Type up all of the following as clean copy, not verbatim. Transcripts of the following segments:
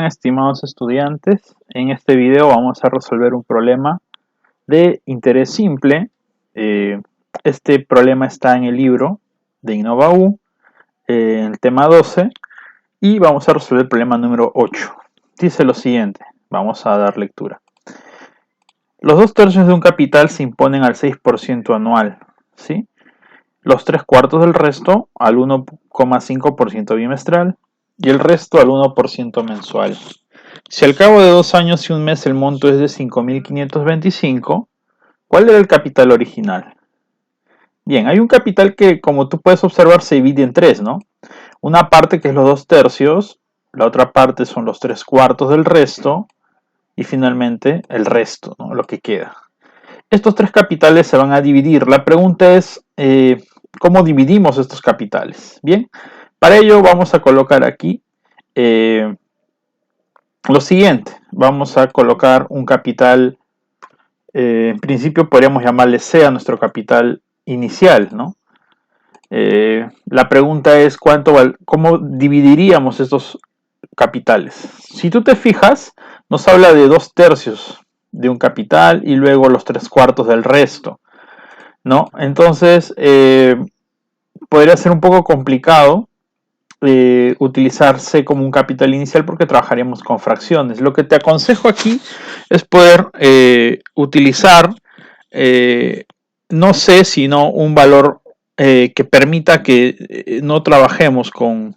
Estimados estudiantes, en este video vamos a resolver un problema de interés simple. Este problema está en el libro de InnovaU, en el tema 12, y vamos a resolver el problema número 8. Dice lo siguiente, vamos a dar lectura. Los 2/3 de un capital se imponen al 6% anual, ¿sí? Los 3/4 del resto al 1,5% bimestral y el resto al 1% mensual. Si al cabo de 2 años y un mes el monto es de 5.525, ¿cuál era el capital original? Bien, hay un capital que, como tú puedes observar, se divide en tres, ¿no? Una parte que es los 2/3, la otra parte son los 3/4 del resto y finalmente el resto, ¿no? Lo que queda. Estos tres capitales se van a dividir. La pregunta es, ¿cómo dividimos estos capitales? Bien, para ello vamos a colocar aquí lo siguiente. Vamos a colocar un capital, en principio podríamos llamarle C a nuestro capital inicial, ¿no? La pregunta es ¿cómo dividiríamos estos capitales? Si tú te fijas, nos habla de 2/3 de un capital y luego los 3/4 del resto, ¿no? Entonces, podría ser un poco complicado utilizarse como un capital inicial porque trabajaríamos con fracciones. Lo que te aconsejo aquí es poder utilizar, no sé, sino un valor que permita que no trabajemos con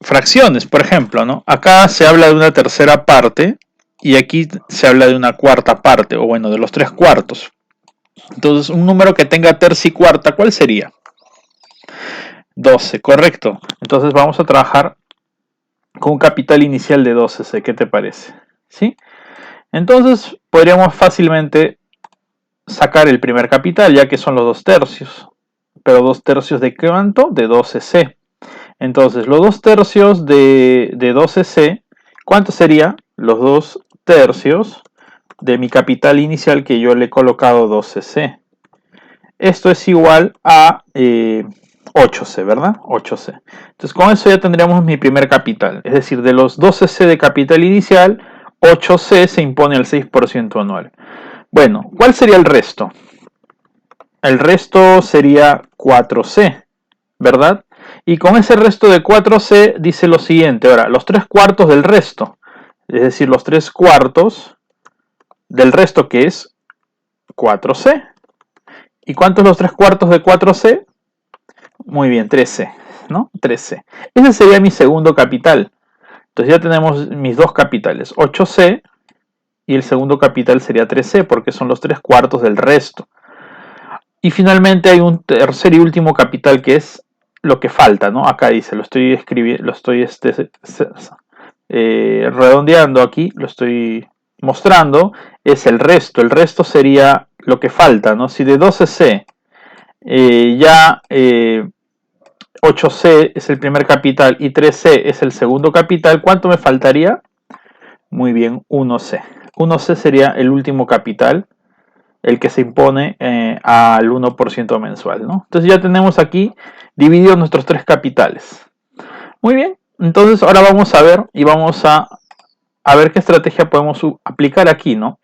fracciones, por ejemplo, ¿no? Acá se habla de una tercera parte y aquí se habla de una cuarta parte, o bueno, de los 3/4. Entonces, un número que tenga tercia y cuarta, ¿cuál sería? 12, correcto. Entonces vamos a trabajar con un capital inicial de 12C, ¿qué te parece? ¿Sí? Entonces podríamos fácilmente sacar el primer capital, ya que son los 2/3. Pero 2/3 de cuánto? De 12C. Entonces, los 2/3 de 12C, ¿cuánto sería? Los 2/3 de mi capital inicial que yo le he colocado 12C. Esto es igual a 8C, ¿verdad? 8C. Entonces, con eso ya tendríamos mi primer capital. Es decir, de los 12C de capital inicial, 8C se impone al 6% anual. Bueno, ¿cuál sería el resto? El resto sería 4C, ¿verdad? Y con ese resto de 4C dice lo siguiente. Ahora, los 3/4 del resto. Es decir, los 3/4 del resto que es 4C. ¿Y cuántos los 3/4 de 4C? Muy bien, 13, ¿no? 13. Ese sería mi segundo capital. Entonces ya tenemos mis dos capitales, 8C y el segundo capital sería 3C porque son los 3/4 del resto. Y finalmente hay un tercer y último capital que es lo que falta, ¿no? Acá dice, lo estoy escribiendo, lo estoy redondeando aquí, lo estoy mostrando, es el resto. El resto sería lo que falta, ¿no? Si de 12C ya 8C es el primer capital y 3C es el segundo capital, ¿cuánto me faltaría? Muy bien, 1C. 1C sería el último capital, el que se impone al 1% mensual, ¿no? Entonces ya tenemos aquí divididos nuestros tres capitales. Muy bien, entonces ahora vamos a ver y vamos a ver qué estrategia podemos aplicar aquí, ¿no?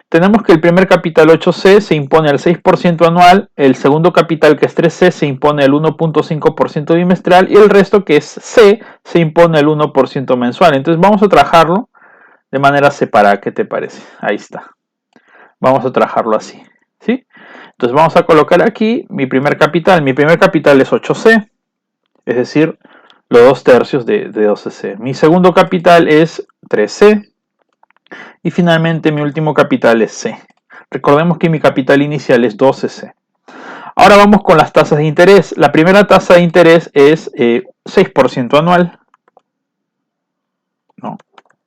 Tenemos que el primer capital 8C se impone al 6% anual, el segundo capital que es 3C se impone al 1,5% bimestral y el resto que es C se impone al 1% mensual. Entonces vamos a trabajarlo de manera separada, ¿qué te parece? Ahí está. Vamos a trabajarlo así, ¿sí? Entonces vamos a colocar aquí mi primer capital. Mi primer capital es 8C, es decir, los 2/3 de 12C. Mi segundo capital es 3C. Y finalmente mi último capital es C. Recordemos que mi capital inicial es 12C. Ahora vamos con las tasas de interés. La primera tasa de interés es 6% anual, ¿no?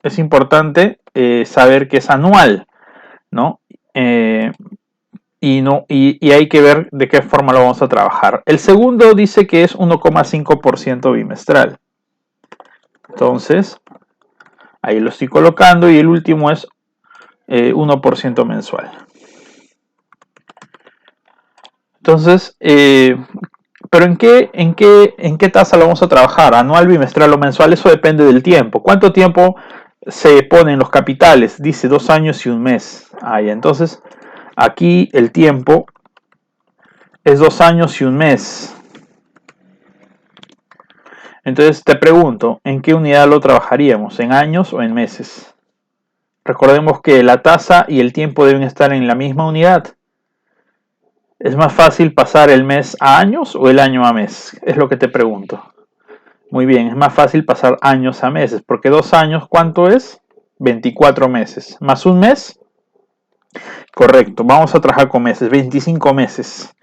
Es importante saber que es anual, ¿no? Y hay que ver de qué forma lo vamos a trabajar. El segundo dice que es 1,5% bimestral. Entonces, ahí lo estoy colocando y el último es 1% mensual. Entonces, Pero en qué tasa lo vamos a trabajar? ¿Anual, bimestral o mensual? Eso depende del tiempo. ¿Cuánto tiempo se ponen los capitales? Dice 2 años y un mes. Ya. Entonces, aquí el tiempo es 2 años y un mes. Entonces te pregunto, ¿en qué unidad lo trabajaríamos? ¿En años o en meses? Recordemos que la tasa y el tiempo deben estar en la misma unidad. ¿Es más fácil pasar el mes a años o el año a mes? Es lo que te pregunto. Muy bien, es más fácil pasar años a meses, porque 2 años, ¿cuánto es? 24 meses. ¿Más un mes? Correcto, vamos a trabajar con meses, 25 meses.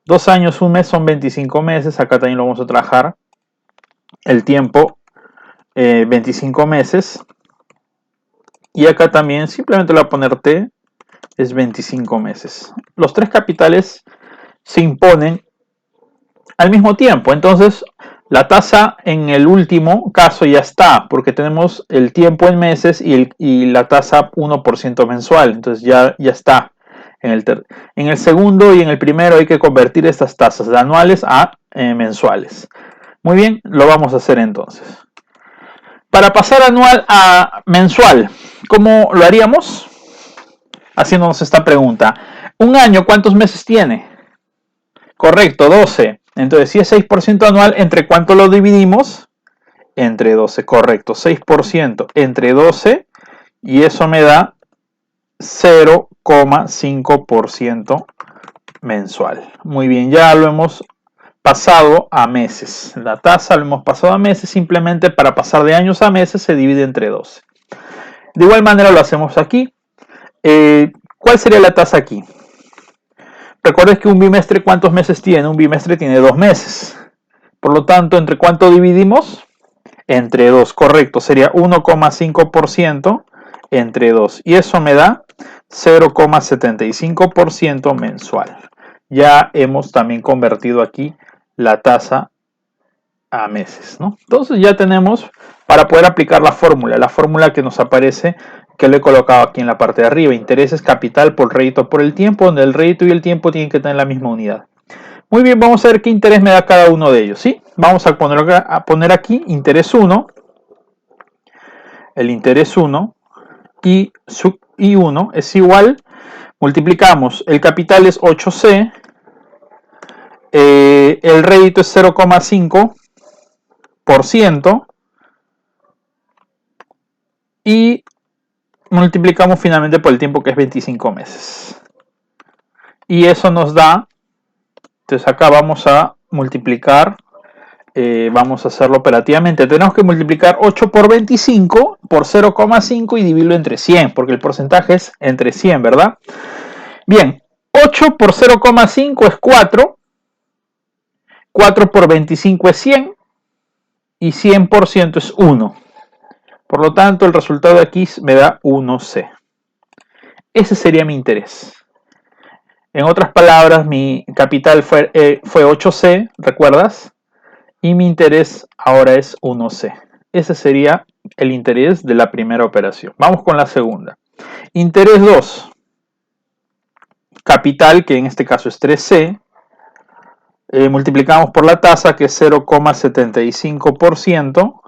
2 años, un mes son 25 meses, acá también lo vamos a trabajar. El tiempo, 25 meses. Y acá también simplemente le voy a poner T, es 25 meses. Los tres capitales se imponen al mismo tiempo. Entonces, la tasa en el último caso ya está, porque tenemos el tiempo en meses y la tasa 1% mensual. Entonces, ya está. En el segundo y en el primero hay que convertir estas tasas de anuales a mensuales. Muy bien, lo vamos a hacer entonces. Para pasar anual a mensual, ¿cómo lo haríamos? Haciéndonos esta pregunta. ¿Un año cuántos meses tiene? Correcto, 12. Entonces, si es 6% anual, ¿entre cuánto lo dividimos? Entre 12, correcto. 6% entre 12 y eso me da 0,5% mensual. Muy bien, ya lo hemos pasado a meses. La tasa lo hemos pasado a meses, simplemente para pasar de años a meses se divide entre 12. De igual manera lo hacemos aquí. ¿Cuál sería la tasa aquí? Recuerden que un bimestre, ¿cuántos meses tiene? Un bimestre tiene 2 meses. Por lo tanto, ¿entre cuánto dividimos? Entre 2, correcto. Sería 1,5% entre 2. Y eso me da 0,75% mensual. Ya hemos también convertido aquí la tasa a meses, ¿no? Entonces ya tenemos para poder aplicar la fórmula que nos aparece, que lo he colocado aquí en la parte de arriba, intereses capital por rédito por el tiempo, donde el rédito y el tiempo tienen que tener la misma unidad. Muy bien, vamos a ver qué interés me da cada uno de ellos, ¿sí? Vamos a poner aquí interés 1, el interés 1 y sub I1 es igual, multiplicamos, el capital es 8C, el rédito es 0,5%, y multiplicamos finalmente por el tiempo, que es 25 meses. Y eso nos da, entonces acá vamos a multiplicar, vamos a hacerlo operativamente. Tenemos que multiplicar 8 por 25 por 0,5 y dividirlo entre 100, porque el porcentaje es entre 100, ¿verdad? Bien, 8 por 0,5 es 4, 4 por 25 es 100 y 100% es 1. Por lo tanto, el resultado de aquí me da 1C. Ese sería mi interés. En otras palabras, mi capital fue 8C, ¿recuerdas? Y mi interés ahora es 1C. Ese sería el interés de la primera operación. Vamos con la segunda. Interés 2. Capital, que en este caso es 3C. Multiplicamos por la tasa, que es 0,75%.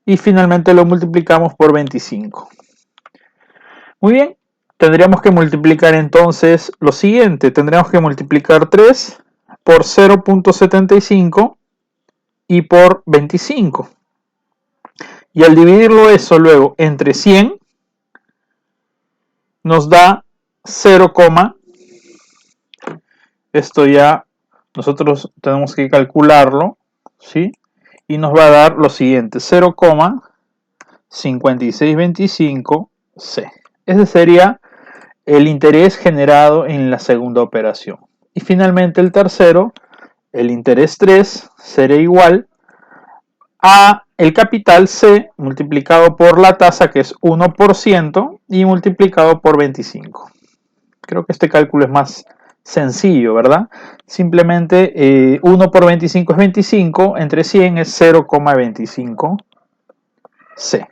Y finalmente lo multiplicamos por 25. Muy bien, tendríamos que multiplicar entonces lo siguiente. Tendríamos que multiplicar 3 por 0,75 y por 25. Y al dividirlo eso luego entre 100, nos da 0, esto ya nosotros tenemos que calcularlo, ¿sí? Y nos va a dar lo siguiente, 0,5625C. Ese sería el interés generado en la segunda operación. Y finalmente el tercero, el interés 3, será igual a el capital C multiplicado por la tasa, que es 1%, y multiplicado por 25. Creo que este cálculo es más sencillo, ¿verdad? Simplemente 1 por 25 es 25, entre 100 es 0,25C.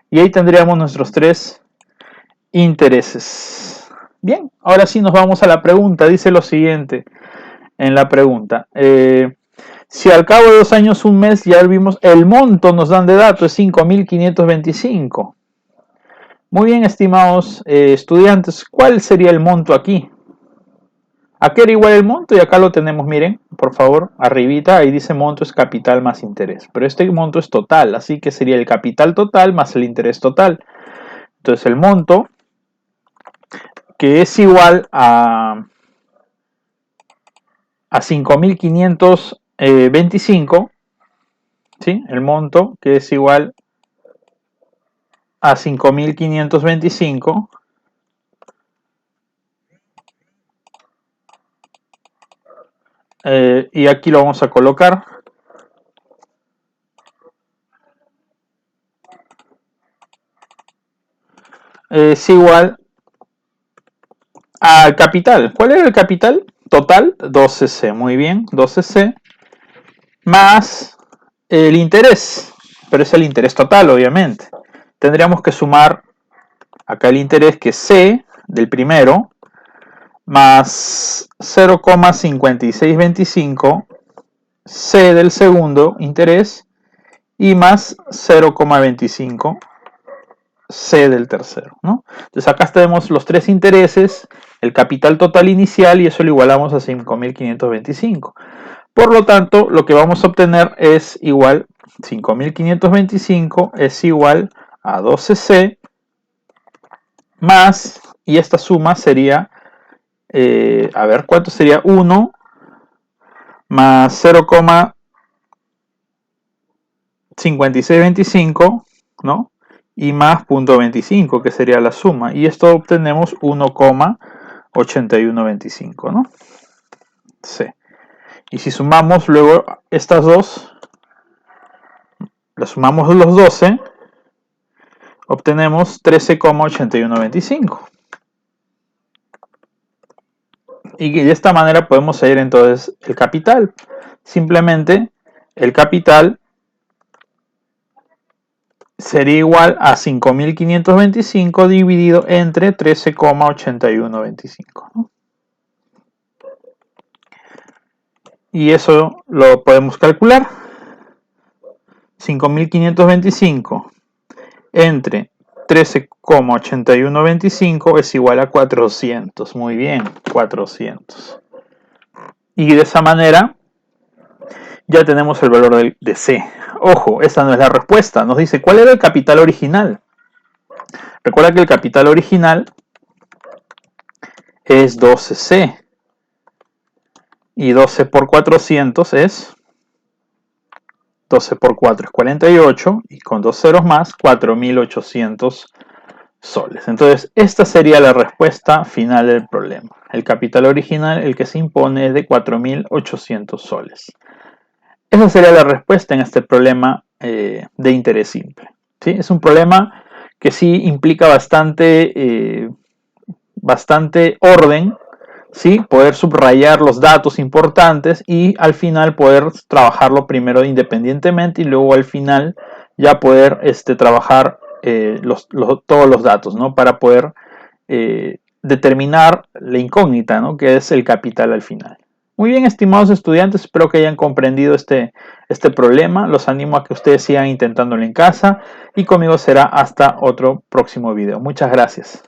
Y ahí tendríamos nuestros tres intereses. Bien, ahora sí nos vamos a la pregunta. Dice lo siguiente. en la pregunta. Si al cabo de 2 años, un mes, ya vimos el monto, nos dan de datos, es 5.525. Muy bien, estimados estudiantes, ¿cuál sería el monto aquí? ¿A qué era igual el monto? Y acá lo tenemos, miren, por favor, arribita, ahí dice monto es capital más interés. Pero este monto es total, así que sería el capital total más el interés total. Entonces el monto, que es igual a 5.525, ¿sí? El monto que es igual a 5.525, y aquí lo vamos a colocar. Es igual al capital. ¿Cuál era el capital? Total, 12C. Muy bien, 12C. Más el interés. Pero es el interés total, obviamente. Tendríamos que sumar acá el interés, que es C del primero, más 0,5625 C del segundo interés y más 0,25 C del tercero, ¿no? Entonces acá tenemos los tres intereses, el capital total inicial, y eso lo igualamos a 5.525. Por lo tanto, lo que vamos a obtener es igual, 5.525 es igual a 12C más, y esta suma sería, a ver, ¿cuánto sería? 1 más 0,5625, ¿no? Y más 0.25, que sería la suma. Y esto obtenemos 1,8125, ¿no? C. Y si sumamos luego estas dos, las sumamos los 12, obtenemos 13,8125. Y de esta manera podemos hallar entonces el capital. Simplemente el capital sería igual a 5.525 dividido entre 13,8125, ¿no? Y eso lo podemos calcular. 5.525 entre 13,8125 es igual a 400. Muy bien, 400. Y de esa manera ya tenemos el valor de C. Ojo, esta no es la respuesta. Nos dice, ¿cuál era el capital original? Recuerda que el capital original es 12C. Y 12 por 400 es 12 por 4 es 48, y con dos ceros más, 4.800 soles. Entonces, esta sería la respuesta final del problema. El capital original, el que se impone, es de 4.800 soles. Esa sería la respuesta en este problema de interés simple, ¿sí? Es un problema que sí implica bastante orden, ¿sí? Poder subrayar los datos importantes y al final poder trabajarlo primero independientemente y luego al final ya poder trabajar todos los datos, ¿no? Para poder determinar la incógnita, ¿no? Que es el capital al final. Muy bien, estimados estudiantes, espero que hayan comprendido este problema. Los animo a que ustedes sigan intentándolo en casa y conmigo será hasta otro próximo video. Muchas gracias.